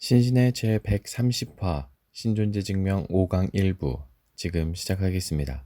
신신의 제130화 신존재증명 5강 1부 지금 시작하겠습니다.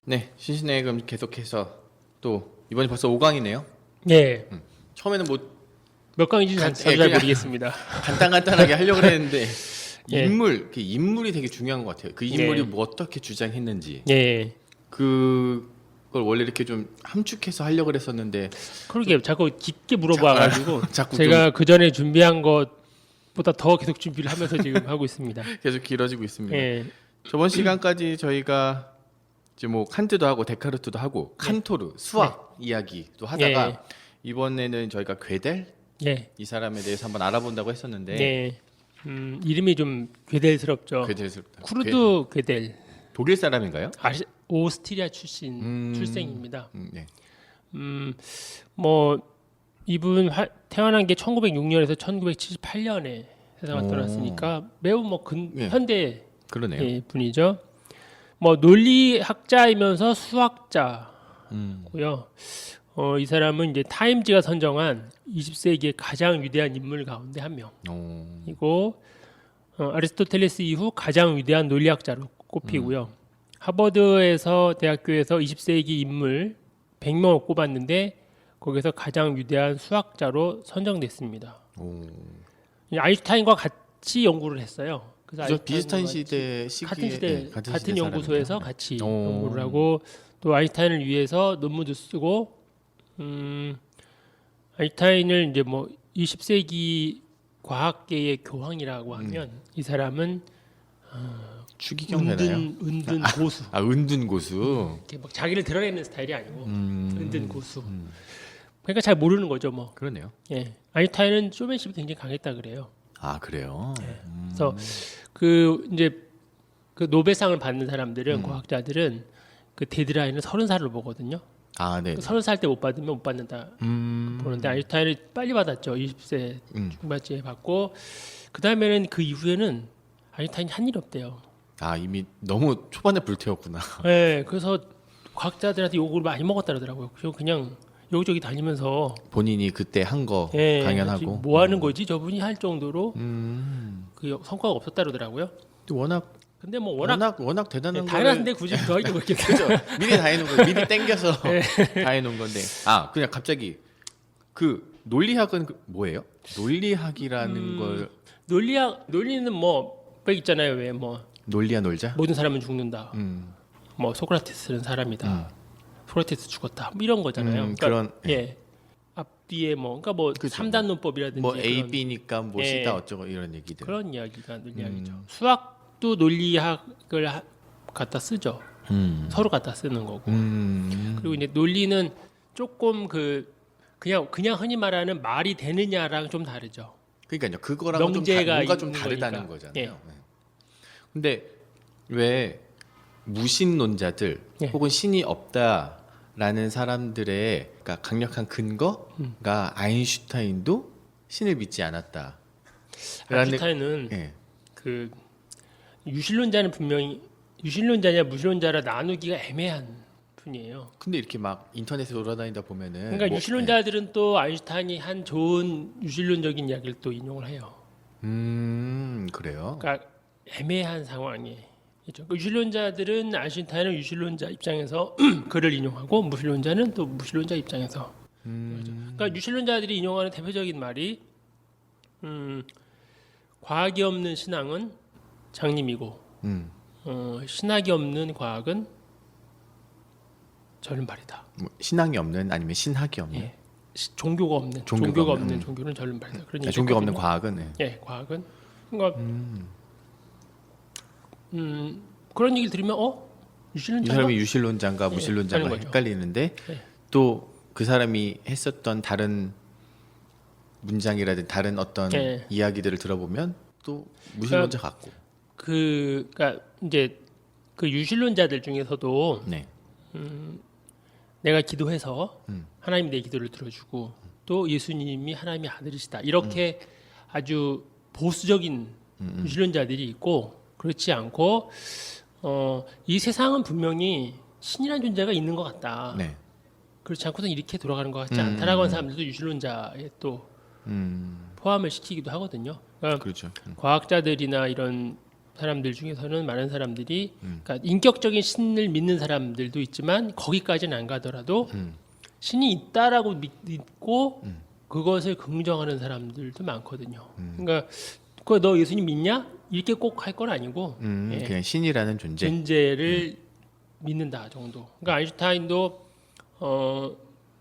네, 신신의 그럼 계속해서 또 이번이 벌써 5강이네요. 예. 처음에는 뭐 몇 강인지 간- 잘 그냥- 모르겠습니다. 간단하게 하려고 했는데 예. 그 인물이 되게 중요한 것 같아요. 그 인물이 예. 뭐 어떻게 주장했는지 예. 그걸 원래 이렇게 좀 함축해서 하려고 했었는데 그러게 자꾸 깊게 물어봐가지고 자꾸 제가 그 전에 준비한 것보다 더 계속 준비를 하면서 지금 하고 있습니다. 계속 길어지고 있습니다. 예. 저번 시간까지 저희가 이제 뭐 칸트도 하고 데카르트도 하고 칸토르 수학 이야기도 하다가 예. 이번에는 저희가 괴델 예. 이 사람에 대해서 한번 알아본다고 했었는데 네. 이름이 좀 괴델스럽죠. 괴델스럽다. 쿠르드 괴델. 독일 사람인가요? 오스트리아 출신 출생입니다. 네. 뭐 이분 태어난 게 1906년에서 1978년에 세상을 오. 떠났으니까 매우 뭐 예. 현대 그러네요. 예, 분이죠. 뭐 논리학자이면서 수학자고요. 이 사람은 이제 타임지가 선정한 20세기의 가장 위대한 인물 가운데 한 명이고 아리스토텔레스 이후 가장 위대한 논리학자로 꼽히고요. 하버드에서 대학교에서 20세기 인물 100명을 꼽았는데 거기서 가장 위대한 수학자로 선정됐습니다. 오. 아인슈타인과 같이 연구를 했어요. 그래서 저 비슷한 아인슈타인과 시대 시기에 같은 시대 연구소에서 사람이네요. 같이 오. 연구를 하고 또 아인슈타인을 위해서 논문도 쓰고 아인슈타인을 이제 뭐 20세기 과학계의 교황이라고 하면 이 사람은 추기경 되나요? 은둔 고수. 아 은둔 고수. 이렇게 막 자기를 드러내는 스타일이 아니고 은둔 고수. 그러니까 잘 모르는 거죠, 뭐. 그러네요. 예. 아인슈타인은 쇼맨십이 굉장히 강했다 그래요. 아 그래요. 그래서 그 이제 그 노벨상을 받는 사람들은 과학자들은 그 데드라인을 30살로 보거든요. 아 네. 30살 때 못 받으면 못 받는다 보는데 아인슈타인이 빨리 받았죠. 20세 중반쯤에 받고 그 다음에는 그 이후에는 아인슈타인이 한 일이 없대요. 아 이미 너무 초반에 불태웠구나. 네, 그래서 과학자들한테 욕을 많이 먹었다 그러더라고요. 그래서 그냥 여기저기 다니면서 본인이 그때 한 거 예, 강연하고. 뭐 하는 거지 저분이 할 정도로 음. 그 성과가 없었다 그러더라고요. 또 워낙 근데 뭐 워낙 대단한 다 거를 해놨는데 굳이 더 하기 뭐겠어요. 그죠? 미리 다 해놓은 거 미리 땡겨서 다 해놓은 건데 아 그냥 갑자기 그 논리학은 뭐예요? 논리학이라는 걸 논리는 뭐그 있잖아요. 왜 뭐 논리야 놀자? 모든 사람은 죽는다. 음. 뭐 소크라테스는 사람이다. 소크라테스 죽었다. 뭐 이런 거잖아요. 그런 예. 앞뒤에 뭐 그러니까 뭐 그죠. 3단 논법이라든지 뭐 그런, A, B니까 뭐 예. C다 어쩌고 이런 얘기들. 그런 이야기가 논리학이죠. 수학도 논리학을 갖다 쓰죠. 서로 갖다 쓰는 거고. 그리고 이제 논리는 조금 그냥 흔히 말하는 말이 되느냐랑 좀 다르죠. 그러니까요. 그거랑 좀 명제가 뭔가 좀 있는 다르다는 거니까. 거잖아요. 예. 네. 근데 왜 무신론자들 예. 혹은 신이 없다라는 사람들의 그러니까 강력한 근거가 아인슈타인도 신을 믿지 않았다. 아인슈타인은 예. 그 유실론자는 분명히 유실론자냐 무실론자라 나누기가 애매한 분이에요. 근데 이렇게 막 인터넷에 돌아다니다 보면은 그러니까 뭐, 유실론자들은 또 아인슈타인이 한 좋은 유실론적인 이야기를 또 인용을 해요. 그래요. 그러니까 애매한 상황이죠. 그러니까 유실론자들은 아인슈타인은 유실론자 입장에서 글을 인용하고 무실론자는 또 무실론자 입장에서. 그러니까 유실론자들이 인용하는 대표적인 말이 과학이 없는 신앙은 장님이고 신학이 없는 과학은 절름발이다. 뭐 신앙이 없는 아니면 신학이 없는 예. 종교가 없는 종교가 없는, 종교는 절름발이다. 그런 네, 얘기가 종교가 없는 있거든요. 과학은 네. 예, 과학은 그러니까 그런 얘기를 들으면 이 유실론자인가? 사람이 유실론자인가 네, 무실론자인가 하는 거죠. 헷갈리는데 네. 또 그 사람이 했었던 다른 문장이라든지 다른 어떤 네. 이야기들을 들어보면 또 무신론자 같고. 그러니까 이제 그 유실론자들 중에서도 네. 내가 기도해서 음. 하나님이 내 기도를 들어주고 또 예수님이 하나님의 아들이시다 이렇게 아주 보수적인 유실론자들이 있고 그렇지 않고 이 세상은 분명히 신이라는 존재가 있는 것 같다. 네. 그렇지 않고선 이렇게 돌아가는 것 같지 않다라고 하는 사람들도 유실론자에 또 포함을 시키기도 하거든요. 그러니까 그렇죠. 과학자들이나 이런 사람들 중에서는 많은 사람들이 그러니까 인격적인 신을 믿는 사람들도 있지만 거기까지는 안 가더라도 신이 있다라고 믿고 그것을 긍정하는 사람들도 많거든요. 그러니까 그거 너 예수님 믿냐? 이렇게 꼭 할 건 아니고 예, 그냥 신이라는 존재를 믿는다 정도. 그러니까 아인슈타인도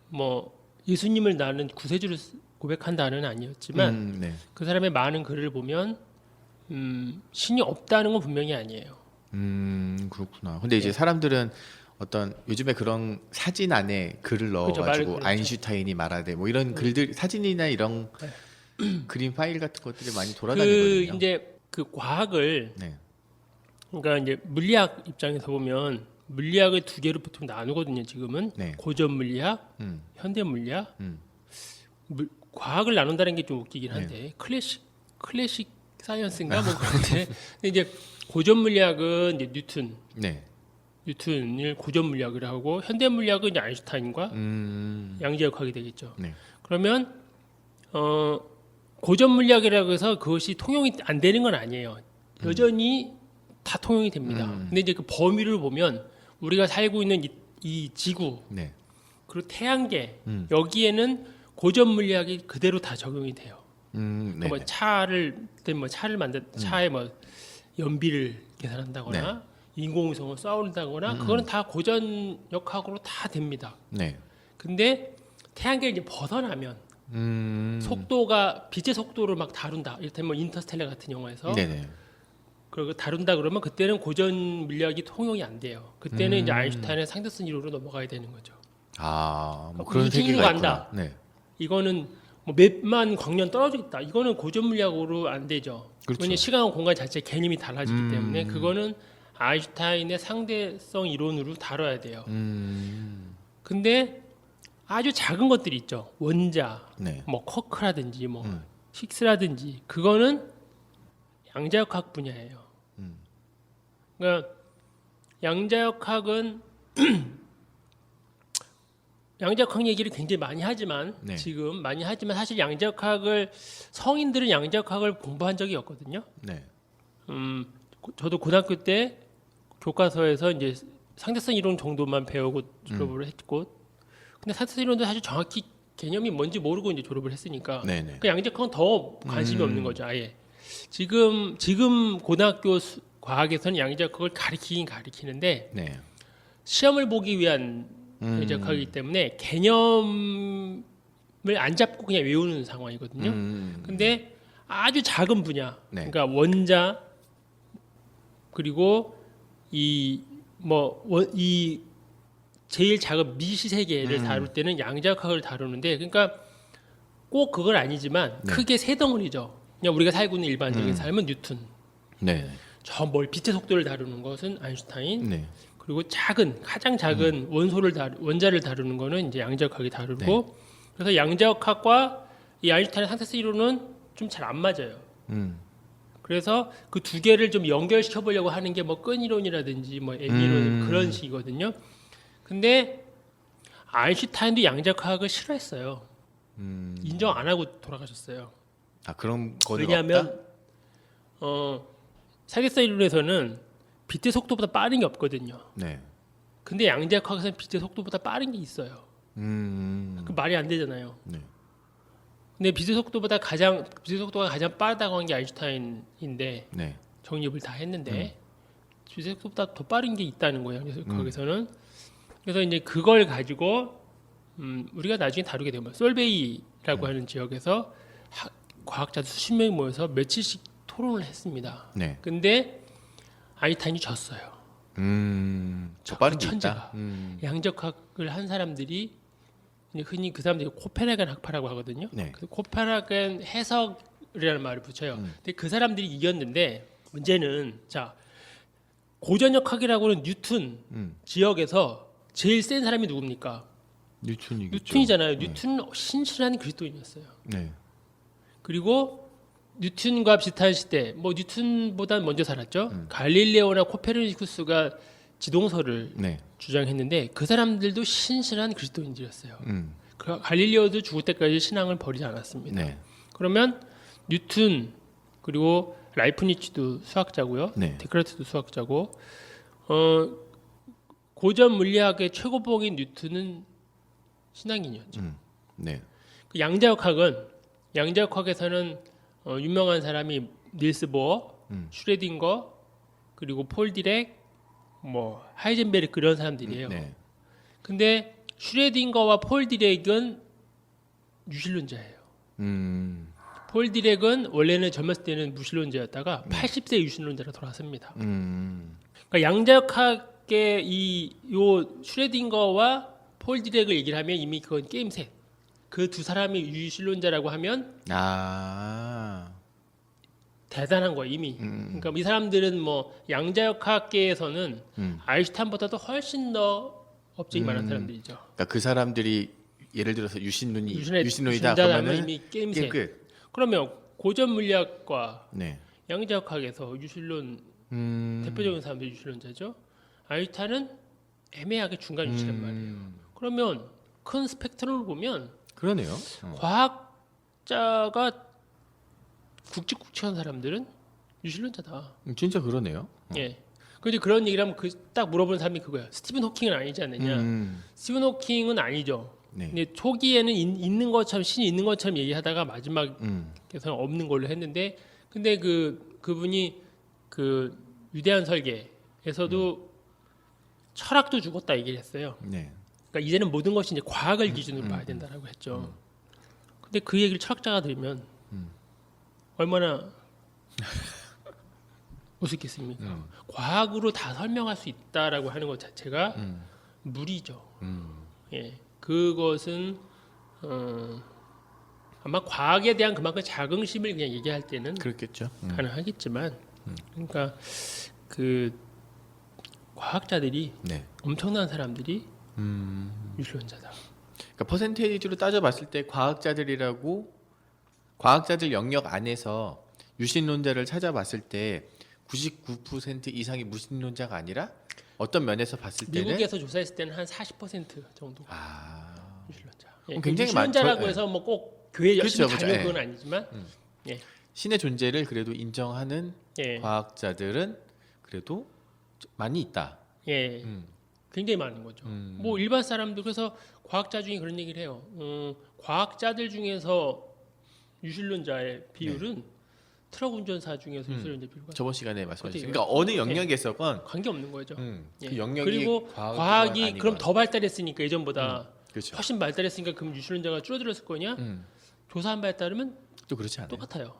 뭐 예수님을 나는 구세주로 고백한다는 아니었지만 네. 그 사람의 많은 글을 보면 신이 없다는 건 분명히 아니에요. 그렇구나. 근데 이제 사람들은 어떤 요즘에 그런 사진 안에 글을 그렇죠, 넣어가지고 그렇죠. 아인슈타인이 말하되 뭐 이런 글들 사진이나 이런 그림 파일 같은 것들이 많이 돌아다니거든요. 그 이제 그 과학을 네. 그러니까 이제 물리학 입장에서 보면 물리학을 두 개로 보통 나누거든요. 지금은 네. 고전 물리학, 음. 현대 물리학. 음. 과학을 나눈다는 게 좀 웃기긴 한데 클래식 사이언스인가 뭐 그런데 근데 이제 고전 물리학은 이제 네. 뉴턴을 고전 물리학을 하고 현대 물리학은 이제 아인슈타인과 양자역학이 되겠죠. 네. 그러면 고전 물리학이라고 해서 그것이 통용이 안 되는 건 아니에요. 여전히 다 통용이 됩니다. 근데 이제 그 범위를 보면 우리가 살고 있는 이 지구 네. 그리고 태양계 여기에는 고전 물리학이 그대로 다 적용이 돼요. 네. 뭐 차를 만든 차에 뭐 연비를 계산한다거나 인공위성을 쏴올린다거나 그거는 다 고전역학으로 다 됩니다. 네. 근데 태양계를 이제 벗어나면 속도가 빛의 속도를 막 다룬다. 이를테면 뭐 인터스텔라 같은 영화에서 네네. 그리고 다룬다 그러면 그때는 고전 물리학이 통용이 안 돼요. 그때는 이제 아인슈타인의 상대성 이론으로 넘어가야 되는 거죠. 뭐 그런 우주로 세계가 간다. 있구나. 네. 이거는 뭐 몇만 광년 떨어져 있다. 이거는 고전 물리학으로 안 되죠. 그렇죠. 왜냐면 시간과 공간 자체 개념이 달라지기 때문에 그거는 아인슈타인의 상대성 이론으로 다뤄야 돼요. 근데 아주 작은 것들이 있죠. 원자, 네. 뭐 쿼크라든지 뭐 힉스라든지 그거는 양자역학 분야예요. 그러니까 양자역학은 양자역학 얘기를 굉장히 많이 하지만 네. 지금 많이 하지만 사실 양자역학을 성인들은 양자역학을 공부한 적이 없거든요. 네. 저도 고등학교 때 교과서에서 이제 상대성 이론 정도만 배우고 졸업을 했고, 근데 상대성 이론도 사실 정확히 개념이 뭔지 모르고 이제 졸업을 했으니까 네네. 그 양자역학은 더 관심이 없는 거죠. 아예 지금 고등학교 과학에서는 양자역학을 가리키긴 가리키는데 네. 시험을 보기 위한 양자역학이기 때문에 개념을 안 잡고 그냥 외우는 상황이거든요. 근데 아주 작은 분야, 네. 그러니까 원자 그리고 이 제일 작은 미시 세계를 다룰 때는 양자역학을 다루는데, 그러니까 꼭 그건 아니지만 네. 크게 세 덩어리죠. 그냥 우리가 살고 있는 일반적인 삶은 뉴턴, 네. 저 빛의 속도를 다루는 것은 아인슈타인, 네. 그리고 가장 작은 원자를 다루는 거는 이제 양자역학이 다루고, 네. 그래서 양자역학과 이 아인슈타인의 상대성 이론은 좀 잘 안 맞아요. 그래서 그 두 개를 좀 연결시켜 보려고 하는 게 뭐 끈 이론이라든지 뭐 M 이론 그런 식이거든요. 근데 아인슈타인도 양자역학을 싫어했어요. 인정 안 하고 돌아가셨어요. 그런 거는 왜냐하면 없다? 상대성 이론에서는 빛의 속도보다 빠른 게 없거든요. 네. 근데 양자역학에서는 빛의 속도보다 빠른 게 있어요. 그 말이 안 되잖아요. 네. 근데 빛의 속도가 가장 빠르다고 한 게 아인슈타인인데 네. 정립을 다 했는데 빛의 속도보다 더 빠른 게 있다는 거예요. 그래서 거기서는 그래서 이제 그걸 가지고 우리가 나중에 다루게 되면 솔베이라고 하는 지역에서 과학자들 수십 명이 모여서 며칠씩 토론을 했습니다. 네. 근데 아인슈타인이 졌어요. 더 빠른 게 천재가. 있다. 양적학을 한 사람들이 흔히 그 사람들이 코펜하겐 학파라고 하거든요. 네. 그 코펜하겐 해석이라는 말을 붙여요. 근데 그 사람들이 이겼는데 문제는 자 고전역학이라고는 뉴턴 지역에서 제일 센 사람이 누굽니까? 뉴턴이겠죠. 뉴턴이잖아요. 뉴턴은 신실한 그리스도인이었어요. 네. 그리고 뉴턴과 비슷한 시대, 뭐 뉴턴보다 먼저 살았죠. 갈릴레오나 코페르니쿠스가 지동설을 네. 주장했는데 그 사람들도 신실한 그리스도인들이었어요. 그 갈릴레오도 죽을 때까지 신앙을 버리지 않았습니다. 네. 그러면 뉴턴 그리고 라이프니츠도 수학자고요. 네. 데카르트도 수학자고 고전 물리학의 최고봉인 뉴턴은 신앙인이었죠. 네. 그 양자역학에서는 유명한 사람이 닐스 보어, 슈레딩거 그리고 폴 디렉, 뭐 하이젠베르크 그런 사람들이에요. 네. 근데 슈레딩거와 폴 디렉은 유실론자예요. 폴 디렉은 원래는 젊었을 때는 무신론자였다가 80세 유신론자로 돌아섭니다. 그러니까 양자역학의 요 슈레딩거와 폴 디렉을 얘기를 하면 이미 그건 게임 셋. 그 두 사람이 유신론자라고 하면 대단한 거예요 이미. 그러니까 이 사람들은 뭐 양자역학계에서는 아인슈타인보다도 훨씬 더 업적이 많은 사람들이죠. 그러니까 그 사람들이 예를 들어서 유신론이다 유신론이다 그러면은 이미 게임 셋. 끝. 그러면 고전 물리학과 네. 양자역학에서 유실론 대표적인 사람들이 유실론자죠. 아인슈타인은 애매하게 중간 유치란 말이에요. 그러면 큰 스펙트럼을 보면 그러네요. 과학자가 굵직굵직한 사람들은 유실론자다. 진짜 그러네요. 예. 근데 그런 얘기를 하면 딱 물어보는 사람이 그거야. 스티븐 호킹은 아니지 않느냐. 스티븐 호킹은 아니죠. 네. 근데 초기에는 있는 것처럼 신이 있는 것처럼 얘기하다가 마지막에서는 없는 걸로 했는데 근데 그분이 그 위대한 설계에서도 철학도 죽었다 얘기를 했어요. 네. 그러니까 이제는 모든 것이 이제 과학을 기준으로 봐야 된다라고 했죠. 근데 그 얘기를 철학자가 들으면 얼마나 우습겠습니까? 과학으로 다 설명할 수 있다라고 하는 것 자체가 무리죠. 예, 그것은 아마 과학에 대한 그만큼 자긍심을 그냥 얘기할 때는 그렇겠죠. 가능하겠지만, 그러니까 그 과학자들이 네. 엄청난 사람들이 유실론자다. 그러니까 퍼센테이지로 따져봤을 때 과학자들 영역 안에서 유신론자를 찾아봤을 때 99% 이상이 무신론자가 아니라 어떤 면에서 봤을 때는 미국에서 조사했을 때는 한 40% 정도 유실론자. 예, 굉장히 유실론자라고 많죠. 해서 뭐 꼭 교회 열심히 그렇죠, 다녀 그렇죠. 그건 아니지만, 예, 신의 존재를 그래도 인정하는 예, 과학자들은 그래도 많이 있다. 예, 굉장히 많은 거죠. 뭐 일반 사람들 그래서 과학자 중에 그런 얘기를 해요. 과학자들 중에서 유실론자의 비율은 트럭 운전사 중에서 유실론자 비율과 저번 시간에 말씀하셨죠. 어때요? 그러니까 어느 영역에서건 관계 없는 거죠. 예. 그 영역이 그리고 과학이 아니건. 그럼 더 발달했으니까 예전보다 그렇죠. 훨씬 발달했으니까 그럼 유실론자가 줄어들었을 거냐? 조사한 바에 따르면 또 그렇지 않아요. 똑같아요.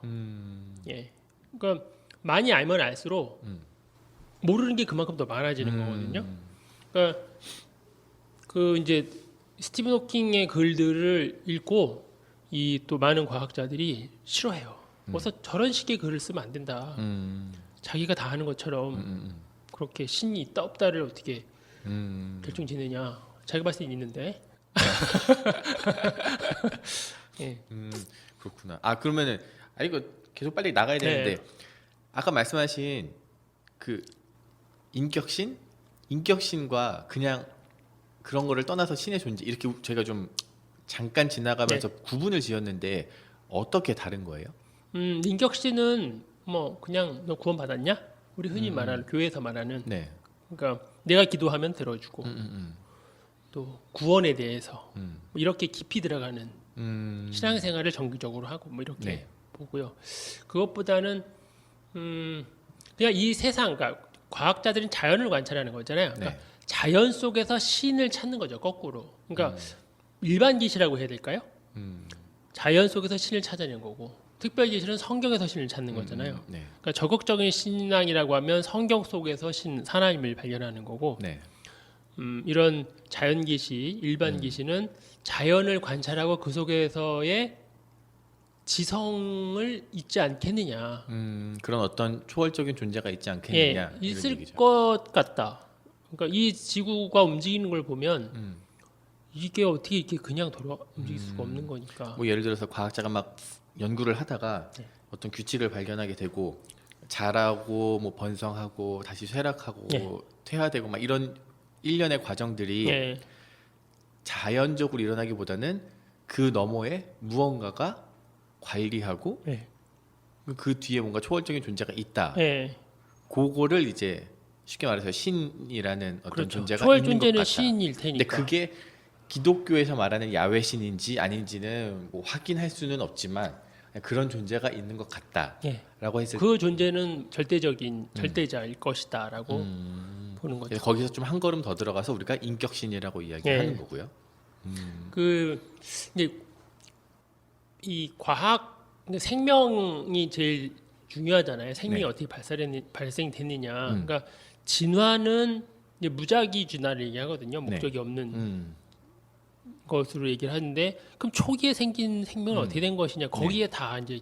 예. 그러니까 많이 알면 알수록 모르는 게 그만큼 더 많아지는 거거든요. 그러니까 그 이제 스티븐 호킹의 글들을 읽고 이 또 많은 과학자들이 싫어해요. 그래서 저런 식의 글을 쓰면 안 된다. 자기가 다 하는 것처럼 그렇게 신이 있다 없다를 어떻게 결정짓느냐. 자기 봤을 땐 있는데. 예. 그렇구나. 그러면은 이거 계속 빨리 나가야 되는데 아까 말씀하신 그 인격신과 그냥 그런 거를 떠나서 신의 존재 이렇게 제가 좀 잠깐 지나가면서 구분을 지었는데 어떻게 다른 거예요? 인격신은 뭐 그냥 너 구원 받았냐? 우리 흔히 말하는 교회에서 말하는 네. 그러니까 내가 기도하면 들어주고 또 구원에 대해서 뭐 이렇게 깊이 들어가는 신앙생활을 정기적으로 하고 뭐 이렇게 네. 보고요. 그것보다는 그냥 이 세상 그러니까 과학자들은 자연을 관찰하는 거잖아요. 그러니까 네. 자연 속에서 신을 찾는 거죠. 거꾸로. 그러니까 일반 계시라고 해야 될까요? 자연 속에서 신을 찾아내는 거고 특별계시는 성경에서 신을 찾는 거잖아요. 네. 그러니까 적극적인 신앙이라고 하면 성경 속에서 하나님을 발견하는 거고, 네. 이런 자연 계시, 일반 계시는 자연을 관찰하고 그 속에서의 지성을 잊지 않겠느냐. 그런 어떤 초월적인 존재가 있지 않겠느냐. 예, 이런 있을 얘기죠. 것 같다. 그러니까 이 지구가 움직이는 걸 보면 이게 어떻게 이렇게 그냥 움직일 수가 없는 거니까. 뭐 예를 들어서 과학자가 막 연구를 하다가 네. 어떤 규칙을 발견하게 되고 자라고 뭐 번성하고 다시 쇠락하고 네. 퇴화되고 막 이런 일련의 과정들이 예, 자연적으로 일어나기보다는 그 너머에 무언가가 관리하고 예, 그 뒤에 뭔가 초월적인 존재가 있다. 예. 그거를 이제 쉽게 말해서 신이라는 어떤 그렇죠. 존재가 초월 있는 것 존재는 같다. 시인일 근데 테니까. 그게 기독교에서 말하는 야훼 신인지 아닌지는 뭐 확인할 수는 없지만 그런 존재가 있는 것 같다라고 예. 했을 그 존재는 절대적인 절대자일 것이다라고 보는 거죠. 때 거기서 좀 한 걸음 더 들어가서 우리가 인격신이라고 이야기하는 예. 거고요. 그 이제 이 과학 근데 생명이 제일 중요하잖아요. 생명이 네. 어떻게 발생됐느냐. 그러니까 진화는 이제 무작위 진화를 얘기하거든요. 목적이 없는 것으로 얘기를 하는데 그럼 초기에 생긴 생명은 어떻게 된 것이냐. 거기에 다 이제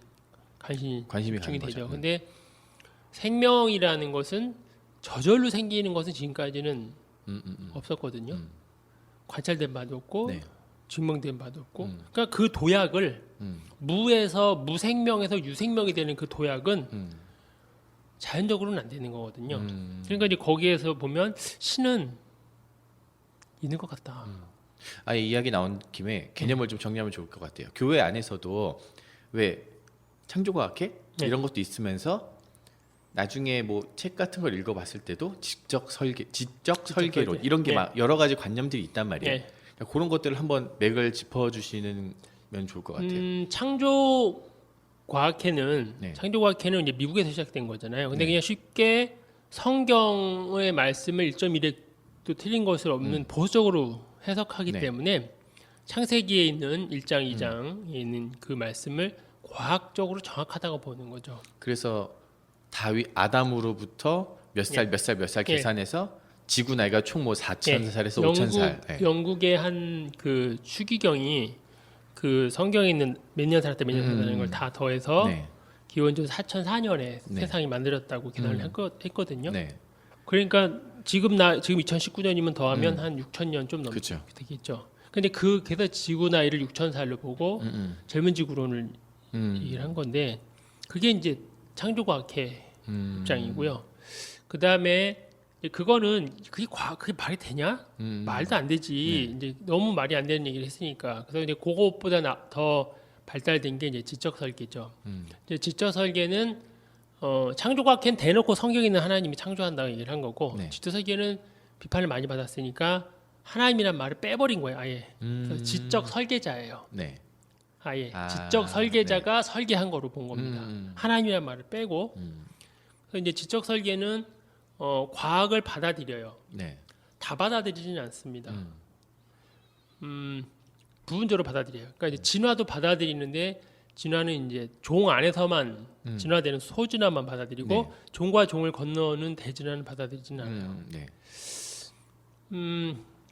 관심이 가는 되죠. 거죠. 근데 생명이라는 것은 저절로 생기는 것은 지금까지는 없었거든요. 관찰된 바도 없고 네. 증명된 바도 없고. 그러니까 그 도약을 무에서 무생명에서 유생명이 되는 그 도약은 자연적으로는 안 되는 거거든요. 그러니까 이제 거기에서 보면 신은 있는 것 같다. 아예 이야기 나온 김에 개념을 좀 정리하면 좋을 것 같아요. 교회 안에서도 왜 창조과학회 네. 이런 것도 있으면서 나중에 뭐 책 같은 걸 읽어봤을 때도 지적 설계론 설계. 이런 게 네. 막 여러 가지 관념들이 있단 말이에요. 네. 그러니까 그런 것들을 한번 맥을 짚어주시면 좋을 것 같아요. 창조 과학회는 네. 이제 미국에서 시작된 거잖아요. 근데 네. 그냥 쉽게 성경의 말씀을 1.1획도 틀린 것을 없는 보수적으로 해석하기 네. 때문에 창세기에 있는 1장, 2장에 있는 그 말씀을 과학적으로 정확하다고 보는 거죠. 그래서 다윗 아담으로부터 몇 살 몇 살 몇 살 예. 계산해서 지구 나이가 총 뭐 4,000살에서 5,000살. 영국의 한 그 추기경이 그 성경에 있는 몇 년 살았다 몇 년 살았다는 걸 다 더해서 네. 기원전 4,004년에 네. 세상이 만들었다고 계산을 했거든요. 네. 그러니까 지금 2019년이면 더하면 한 6,000년 좀 넘게 그렇죠. 되겠죠. 근데 그래서 지구 나이를 6,000살로 보고 젊은 지구론을 얘기를 한 건데 그게 이제 창조과학회 입장이고요. 그 다음에 그거는 그게 말이 되냐? 말도 안 되지. 이제 너무 말이 안 되는 얘기를 했으니까. 그래서 이제 그것보다 더 발달된 게 이제 지적 설계죠. 이제 지적 설계는 창조과학회는 대놓고 성경에 있는 하나님이 창조한다고 얘기를 한 거고 네. 지적 설계는 비판을 많이 받았으니까 하나님이란 말을 빼버린 거예요. 아예. 그래서 지적 설계자예요. 네. 아예 아, 지적 설계자가 설계한 거로 본 겁니다. 하나님이란 말을 빼고 그래서 이제 지적 설계는 과학을 받아들여요. 네. 다 받아들이지는 않습니다. 부분적으로 받아들여요. 그러니까 이제 진화도 받아들이는데 진화는 이제 종 안에서만 진화되는 소진화만 받아들이고 네. 종과 종을 건너는 대진화는 받아들이지는 않아요. 네.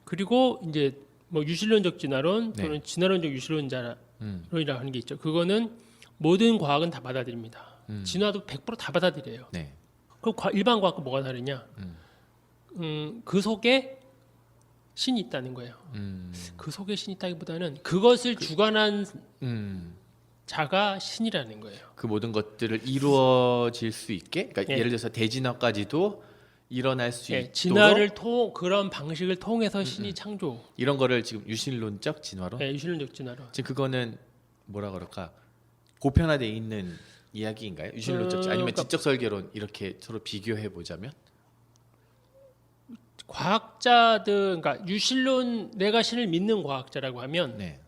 그리고 이제 뭐 유실론적 진화론 네. 또는 진화론적 유실론자론이라고 하는 게 있죠. 그거는 모든 과학은 다 받아들입니다. 진화도 100%다 받아들여요. 네. 그럼 일반 과학과 뭐가 다르냐? 그 속에 신이 있다는 거예요. 그 속에 신이 있다기보다는 그것을 주관한 자가 신이라는 거예요. 그 모든 것들을 이루어질 수 있게, 그러니까 예. 예를 들어서 대진화까지도 일어날 수 예, 있도록 진화를 그런 방식을 통해서 신이 창조. 이런 거를 지금 유실론적 진화론. 예, 유실론적 진화론. 지금 그거는 뭐라 그럴까 보편화돼 있는 이야기인가요? 유실론적 아니면 그러니까 지적 설계론 이렇게 서로 비교해 보자면 과학자들, 그러니까 유실론 내가 신을 믿는 과학자라고 하면 네.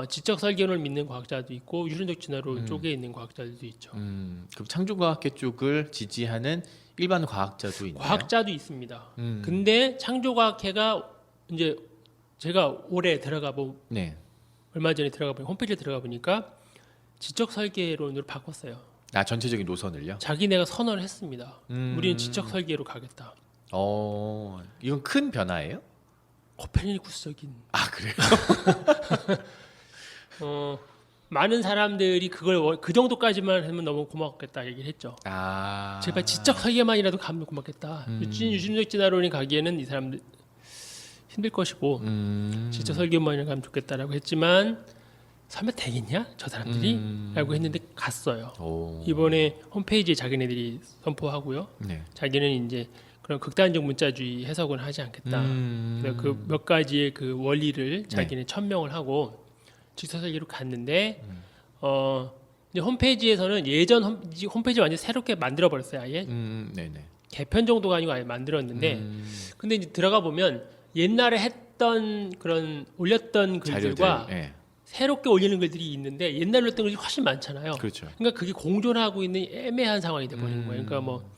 지적 설계론을 믿는 과학자도 있고 유실론적 진화론 쪽에 있는 과학자들도 있죠. 그럼 창조과학계 쪽을 지지하는 일반 과학자도 있나요? 과학자도 있습니다. 근데 창조과학회가 이제 제가 올해 네. 얼마 전에 들어가 보니 홈페이지에 들어가 보니까 지적 설계론으로 바꿨어요. 아 전체적인 노선을요? 자기네가 선언을 했습니다. 우리는 지적 설계로 가겠다. 이건 큰 변화예요? 코페르니쿠스적인. 아 그래요? 많은 사람들이 그걸 그 정도까지만 하면 너무 고맙겠다 얘기를 했죠. 아 제발 지적 설계만이라도 가면 고맙겠다. 유진적 진화론이 가기에는 이 사람들 힘들 것이고 지적 설계만이라도 가면 좋겠다라고 했지만 설마 되겠냐 저 사람들이? 라고 했는데 갔어요. 이번에 홈페이지에 자기네들이 선포하고요. 네. 자기는 이제 그런 극단적 문자주의 해석은 하지 않겠다. 그래서 그 몇 가지의 그 원리를 자기네 천명을 하고 지적 설계로 갔는데 이제 홈페이지에서는 예전 홈페이지 완전 새롭게 만들어 버렸어요. 아예 네네. 개편 정도가 아니고 아예 만들었는데 근데 이제 들어가 보면 옛날에 했던 그런 올렸던 글들과 자료들, 예. 새롭게 올리는 글들이 있는데 옛날에 올렸던 글이 훨씬 많잖아요. 그렇죠. 그러니까 그게 공존하고 있는 애매한 상황이 돼 버리는 거예요. 그러니까 뭐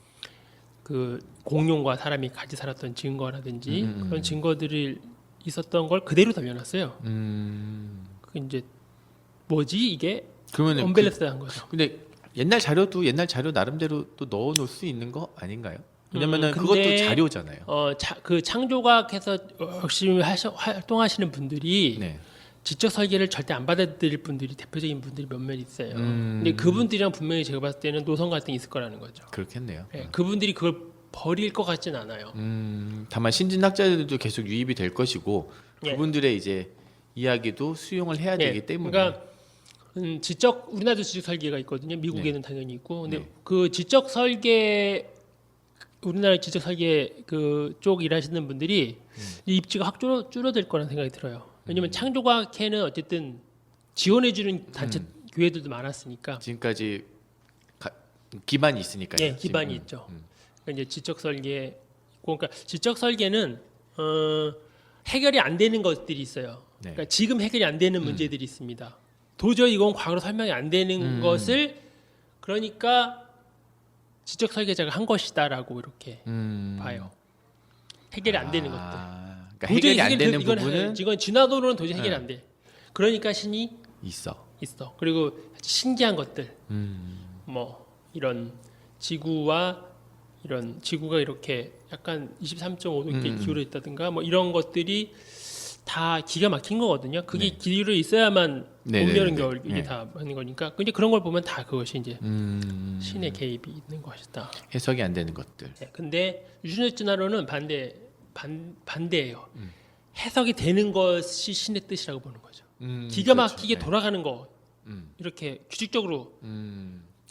그 공룡과 사람이 같이 살았던 증거라든지 그런 증거들이 있었던 걸 그대로 돌려놨어요. 그 이제 뭐지 이게 그러면 언밸런스한 거죠. 근데 옛날 자료도 옛날 자료 나름대로 또 넣어놓을 수 있는 거 아닌가요? 왜냐면은 근데, 그것도 자료잖아요. 그 창조과학에서 열심히 활동하시는 분들이 네. 지적 설계를 절대 안 받아들일 분들이 대표적인 분들이 몇몇 있어요. 근데 그분들이랑 분명히 제가 봤을 때는 노선 갈등이 있을 거라는 거죠. 그렇겠네요. 네, 그분들이 그걸 버릴 것 같진 않아요. 다만 신진학자들도 계속 유입이 될 것이고 예. 그분들의 이제 이야기도 수용을 해야 되기 때문에. 그러니까 우리나라도 지적 설계가 있거든요. 미국에는 당연히 있고, 근데 네. 그 지적 설계 우리나라 지적 설계 그쪽 일하시는 분들이 이 입지가 확 줄어들 거라는 생각이 들어요. 왜냐면 창조과학회는 어쨌든 지원해주는 단체 교회들도 많았으니까. 지금까지 기반이 있으니까요. 네, 기반이 지금. 있죠. 그러니까 이제 지적 설계, 그러니까 지적 설계는 해결이 안 되는 것들이 있어요. 네. 그러니까 지금 해결이 안 되는 문제들이 있습니다. 도저히 이건 과거로 설명이 안 되는 것을 그러니까 지적 설계자가 한 것이다라고 이렇게 봐요. 해결이 안 되는 것들. 그러니까 해결이 안 되는 이건 부분은 이건 진화론으로는 도저히 해결이 안 돼. 그러니까 신이 있어. 그리고 신기한 것들. 뭐 이런 지구가 이렇게 약간 23.5도 이렇게 기울어 있다든가 뭐 이런 것들이 다 기가 막힌 거거든요. 그게 기울어 있어야만 봄, 여름, 겨울 이게 다 하는 거니까. 근데 그런 걸 보면 다 그것이 이제 신의 개입이 있는 것이다. 해석이 안 되는 것들. 네, 근데 유준의 진화론은 반대예요. 해석이 되는 것이 신의 뜻이라고 보는 거죠. 기가 막히게 그렇죠. 돌아가는 거 이렇게 규칙적으로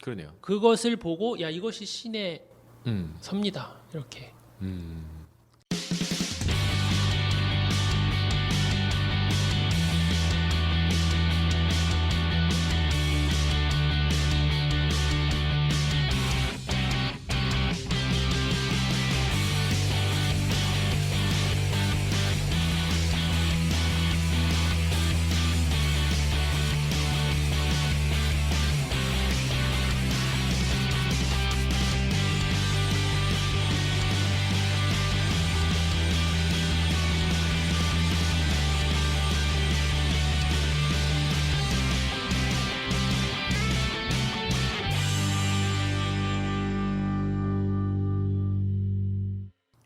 그러네요. 그것을 보고 야 이것이 신의 음. 섭니다. 이렇게